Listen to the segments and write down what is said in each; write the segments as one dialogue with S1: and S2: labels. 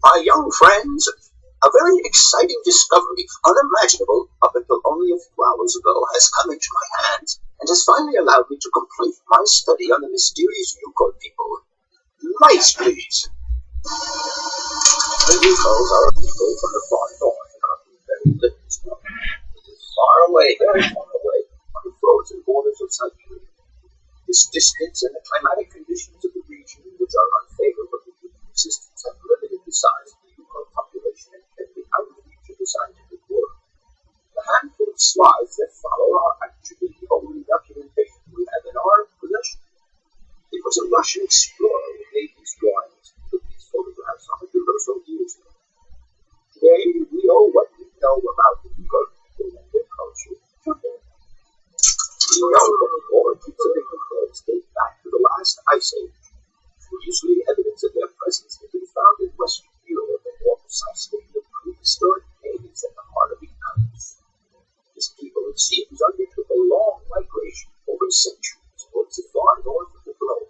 S1: My young friends, a very exciting discovery, unimaginable up until only a few hours ago, has come into my hands and has finally allowed me to complete my study on the mysterious Yukon people. Lights, please. The Yukons are a people from the far north and are very little known. It is far away, very far away, on the frozen borders of Syberia. This distance and the climatic conditions of the region, which are unfavorable to human existence, have limited the size of the Yukon population and kept it out of reach of the scientific world. The handful of slides that follow are actually the only documentation we have in our possession. It was a Russian explorer who made these drawings and took these photographs 100 or so years ago. Today, we owe what we know about the Yukon people and their culture to him. We know that the origins of the Microids date back to the last ice age. Curiously, evidence of their presence can be found in Western Europe and more precisely in the prehistoric caves at the heart of the Alps. This people, it seems, undertook a long migration over centuries towards the far north of the globe.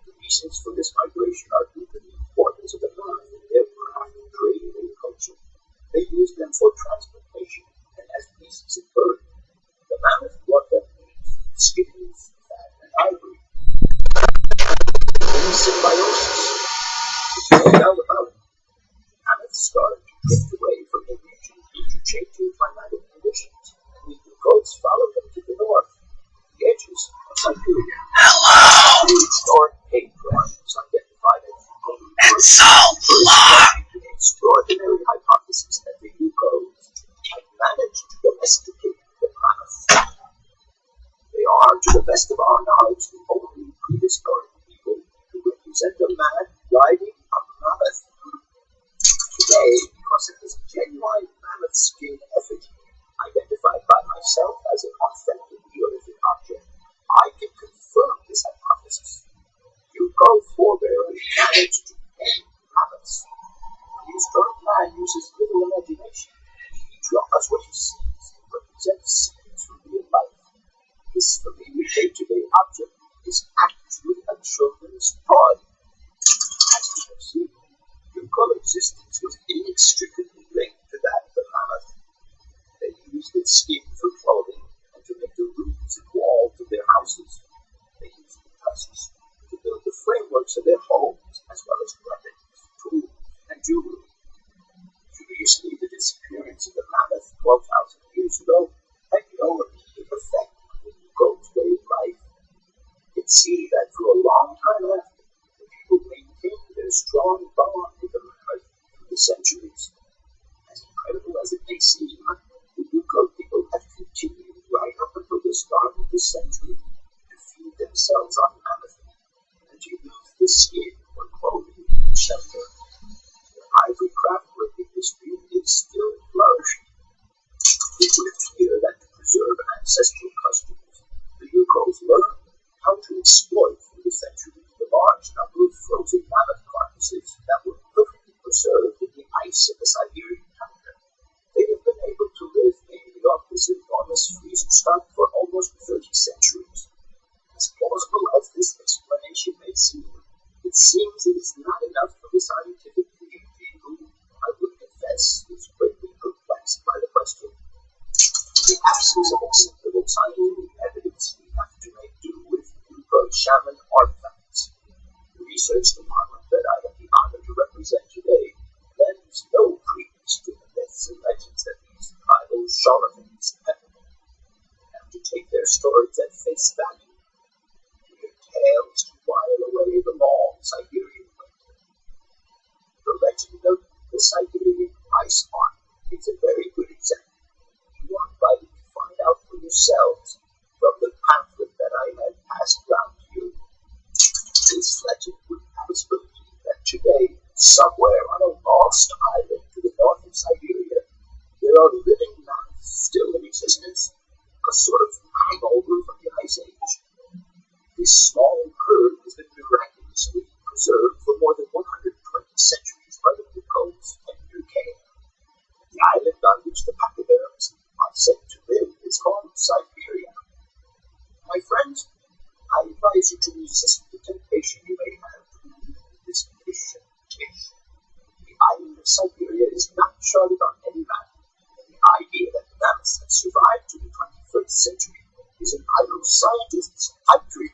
S1: The reasons for this migration are due to the importance of the mammoth in their craft, trade, and culture. They used them for transportation and as beasts of burden. The mammoth brought them meat, skins, fat, and ivory. In symbiosis, there's no doubt about it. Mammoths started to drift away from the region due to changing climatic conditions, and the Yukons followed them to the north, the edges of Syberia. The historic cave drawings identified as Yukon the extraordinary hypothesis that the Yukons had managed to domesticate the mammoth. They are, to the best of our knowledge, the only prehistoric people to represent a man riding a mammoth. Today, because of this genuine mammoth skin effigy, identified by myself as an authentic Neolithic object, I can confirm this hypothesis. Yukon forebears managed to tame mammoths. The historic man uses little imagination. He draws what he sees and represents scenes from real life. This familiar day-to-day object is actually a children's toy. As you have seen, Yukon existence was inextricably linked to that of the mammoth. They used its skin for clothing and to make the roofs and walls of their houses. They used the tusks to build the frameworks of their homes, as well as weapons, tools, and jewelry. Curiously, the disappearance of the mammoth 12,000 years ago had no immediate effect on the Yukon's way of life. It seemed that for a long time after, the people maintained their strong bond with the mammoth through the centuries. As incredible as it may seem, the Yukon people have continued right up until the start of this century to feed themselves on mammoth meat and to use the skin for clothing and shelter. Their ivory craftwork industry is still flourishing. It would appear that to preserve ancestral customs, the Yukons learned how to exploit through the centuries the large number of frozen mammoth carcasses that were perfectly preserved in the ice of the Siberian tundra. They have been able to live mainly off this enormous freeze stock for almost 30 centuries. As plausible as this explanation may seem, it seems it is not enough for the scientific community who, I would confess, is greatly perplexed by the question. In the absence of acceptable scientific evidence, we have to make do with Yukon shaman artifacts. The research department that I have the honor to represent today lends no credence to the myths and legends that these tribal charlatans peddle. We have to take their stories at face value. Their tales to while away the long Siberian winter. The legend of the Siberian ice army is a very good example. You are invited to find out for yourselves from the pamphlet that I had passed round to you. This legend would have us believe that today, somewhere on a lost island to the north of Syberia, there are living mammoths still in existence, a sort of hangover from the Ice Age. This small herd has been miraculously preserved for more than 120 centuries by the Yukons and Yukon. The island on which the pachyderms are said to live is called Syberia. My friends, I advise you to resist the temptation you may have to eat this fish and fish. Syberia is not charted on any map, and the idea that mammoths have survived to the 21st century is an idle scientist's pipe dream.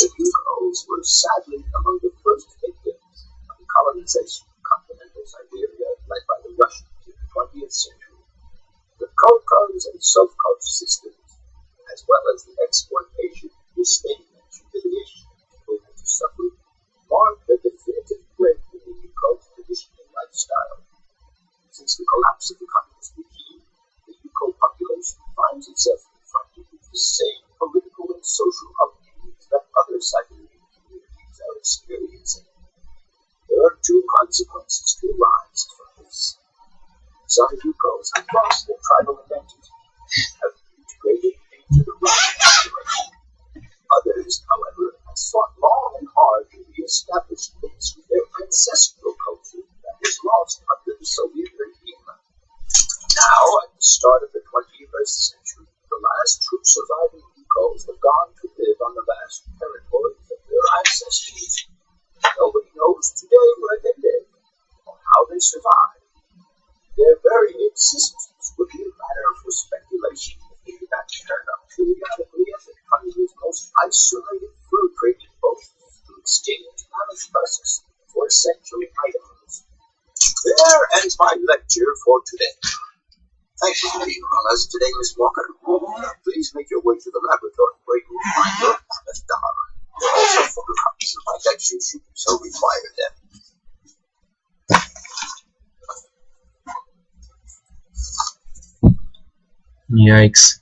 S1: The Yukos were sadly among the first victims of the colonization of continental Syberia led by the Russians in the 20th century. The Kolkhos and Sovkhoz systems, as well as the exploitation, disdain, and humiliation people had to suffer, marked a definitive break in the Yukos' traditional lifestyle. Since the collapse of the communist regime, the Yuko population finds itself confronted with the same political and social upheavals that other Siberian communities are experiencing. There are two consequences to arise from this. Some Yukos have lost their tribal identity, have integrated into the Russian population. Others, however, have fought long and hard to re-establish links with their ancestral culture that was lost under the Soviet regime. Now, at the start of the 21st century, the last true surviving Yukos have gone to live on the vast territories of their ancestors. Nobody knows today where they live or how they survived. Their very existence would be a matter for speculation if they did not turn up periodically as the country's most isolated fur-traded posts to extinct mammoth tusks for essential items. There ends my lecture for today. Thank you for being on us today, Miss Walker. Please make your way to the laboratory where you will find your mammoth doll. There are also photocopies of my lectures should you so require them.
S2: Yikes.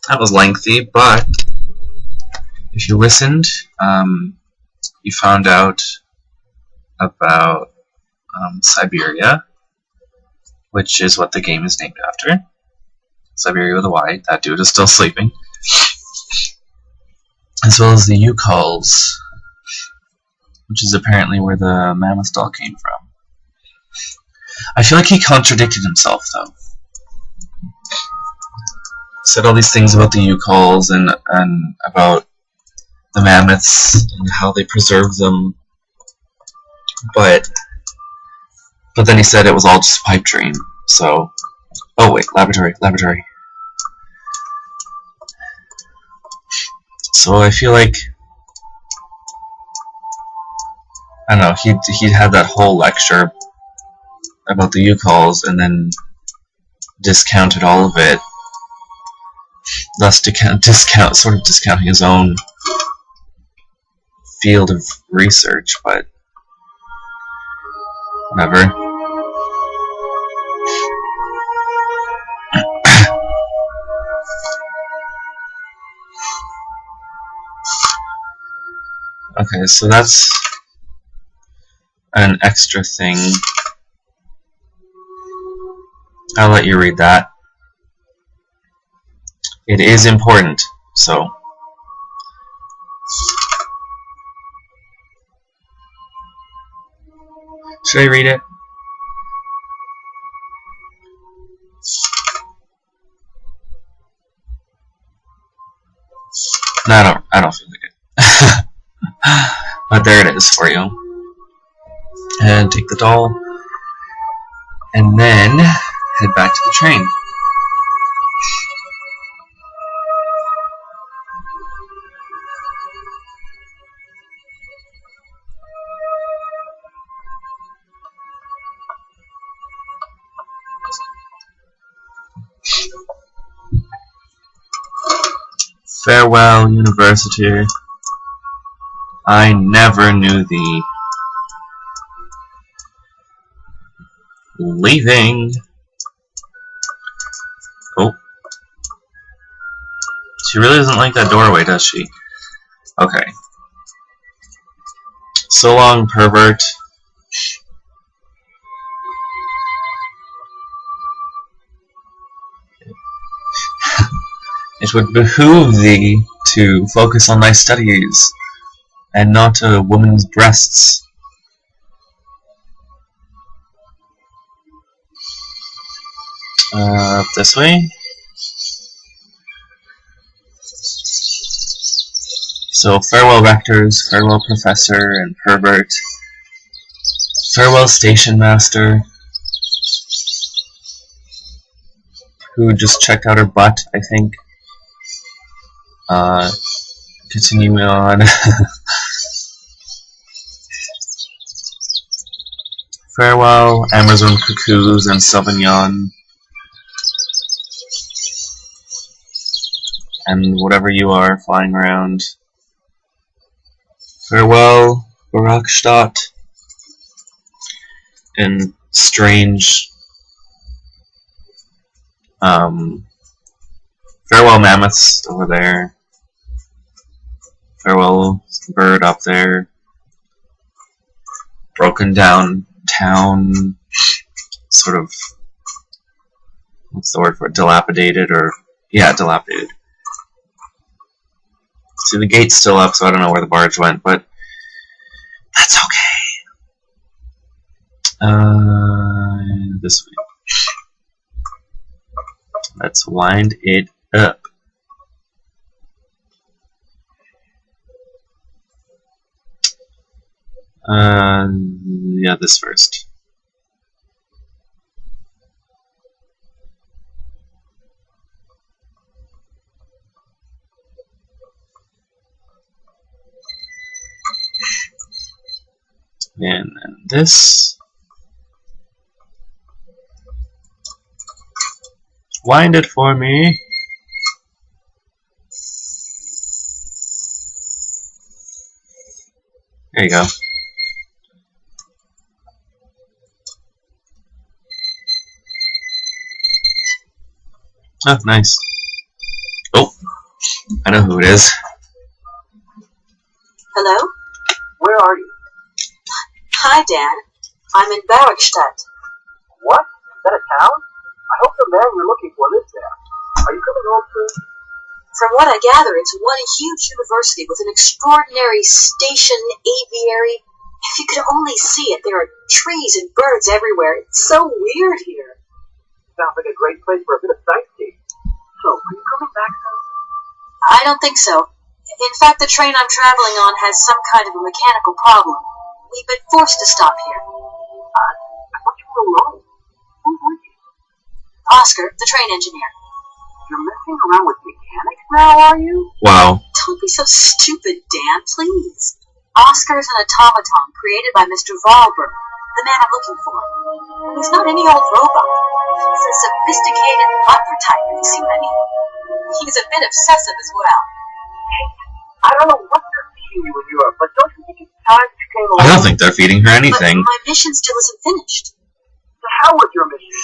S2: That was lengthy, but if you listened, you found out about Syberia, which is what the game is named after. Syberia with a Y. That dude is still sleeping. As well as the Yukos, which is apparently where the mammoth doll came from. I feel like he contradicted himself, though. Said all these things about the Yukos and about the mammoths and how they preserve them, but then he said it was all just a pipe dream. So, oh wait, laboratory. So I feel like, I don't know, he had that whole lecture about the Yukos and then discounted all of it, thus sort of discounting his own field of research, but whatever. Okay, so that's an extra thing. I'll let you read that. It is important, so. Should I read it? No, I don't feel like it. But there it is for you. And take the doll, and then head back to the train. Farewell, University. I never knew thee. Leaving. Oh. She really doesn't like that doorway, does she? Okay. So long, pervert. It would behoove thee to focus on thy studies, and not a woman's breasts. Up this way. So farewell rectors, farewell professor, and pervert. Farewell, Station Master, who just checked out her butt, I think. Continuing on. Farewell, Amazon cuckoos and Sauvignon. And whatever you are flying around. Farewell, Barakstadt. And strange. Farewell, mammoths over there. Farewell, bird up there. Broken down town. Sort of. What's the word for it? Dilapidated or. Yeah, dilapidated. See, the gate's still up, so I don't know where the barge went, but that's okay. This way. Let's wind it up. Yeah, this first. And then this. Wind it for me. There you go. Oh, nice. Oh, I know who it is.
S3: Hello?
S1: Where are you?
S3: Hi, Dan. I'm in Barakstadt.
S1: What? Is that a town? I hope the man you're looking for lives there. Are you coming home soon?
S3: From what I gather, it's one huge university with an extraordinary station aviary. If you could only see it, there are trees and birds everywhere. It's so weird here.
S1: Sounds like a great place for a bit of sightseeing. So, are you coming back soon?
S3: I don't think so. In fact, the train I'm traveling on has some kind of a mechanical problem. We've been forced to stop here.
S1: I thought you were alone. Who's with you?
S3: Oscar, the train engineer.
S1: You're messing around with mechanics now, are you?
S2: Wow.
S3: Don't be so stupid, Dan, please. Oscar's an automaton created by Mr. Wahlberg, the man I'm looking for. He's not any old robot. He's a sophisticated butler type, if you see what I mean. He's a bit obsessive as well.
S1: I don't know what they're feeding you in Europe, but don't you think it's time that you came along?
S2: I don't think they're feeding her anything.
S3: But my mission still isn't finished.
S1: To hell with your mission.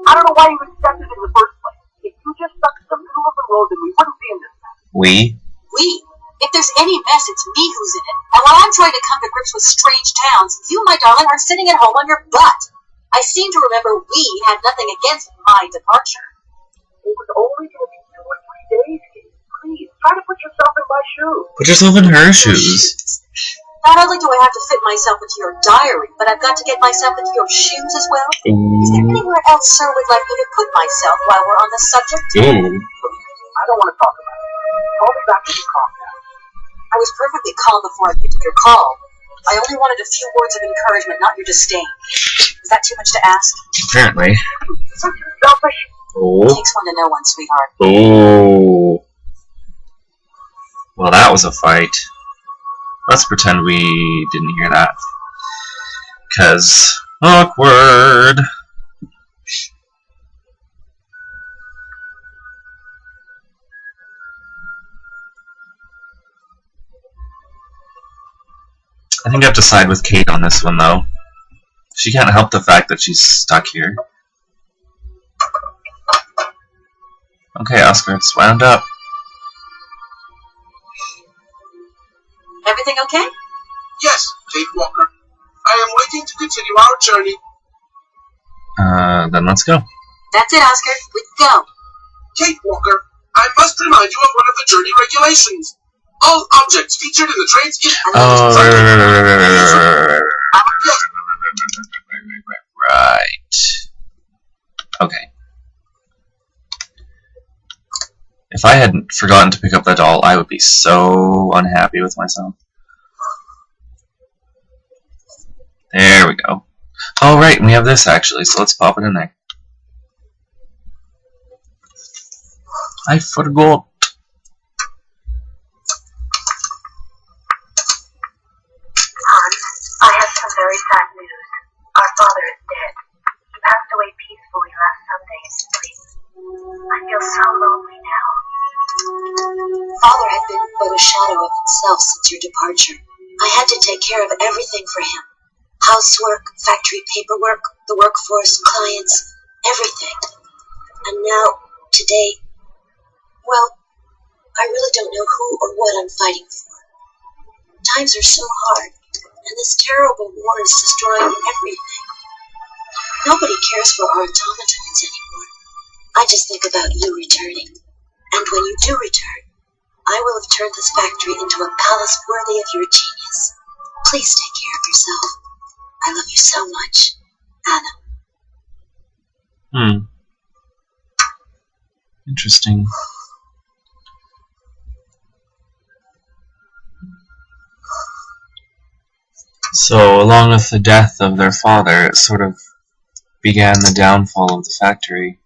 S1: I don't know why you accepted it in the first place. If you just stuck to the middle of the road, then we wouldn't be in this mess.
S2: We?
S3: If there's any mess, it's me who's in it. And while I'm trying to come to grips with strange towns, you, my darling, are sitting at home on your butt. I seem to remember we had nothing against my departure.
S1: It was only going to be 2 or 3 days, Kate. Please, try to put yourself in my shoes.
S2: Put yourself in her shoes.
S3: Not only do I have to fit myself into your diary, but I've got to get myself into your shoes as well. Is there anywhere else Sir would like me to put myself while we're on the subject?
S2: Ooh.
S1: I don't want to talk about it. Call me back when you calm down.
S3: I was perfectly calm before I picked up your call. I only wanted a few words of encouragement, not your disdain. Is that too much to ask?
S2: Apparently.
S1: Such selfish.
S2: Oh.
S3: It takes one to know one, sweetheart.
S2: Oh. Well, that was a fight. Let's pretend we didn't hear that. 'Cause awkward. I think I have to side with Kate on this one, though. She can't help the fact that she's stuck here. Okay, Oscar, it's wound up.
S3: Everything okay?
S4: Yes, Kate Walker. I am waiting to continue our journey.
S2: Then let's go.
S3: That's it, Oscar. We can go.
S4: Kate Walker, I must remind you of one of the journey regulations. All objects featured in the train's
S2: Right. Okay. If I hadn't forgotten to pick up that doll, I would be so unhappy with myself. There we go. Oh, right, we have this actually, so let's pop it in there. I forgot.
S3: Hans, I have some very sad news. Our father is dead. He passed away peacefully last Sunday in his sleep. I feel so lonely now. Father had been but a shadow of himself since your departure. I had to take care of everything for him. Housework, factory paperwork, the workforce, clients, everything. And now, today, well, I really don't know who or what I'm fighting for. Times are so hard, and this terrible war is destroying everything. Nobody cares for our automatons anymore. I just think about you returning. And when you do return, I will have turned this factory into a palace worthy of your genius. Please take care of yourself. I love you so much, Anna.
S2: Interesting. So, along with the death of their father, it sort of began the downfall of the factory.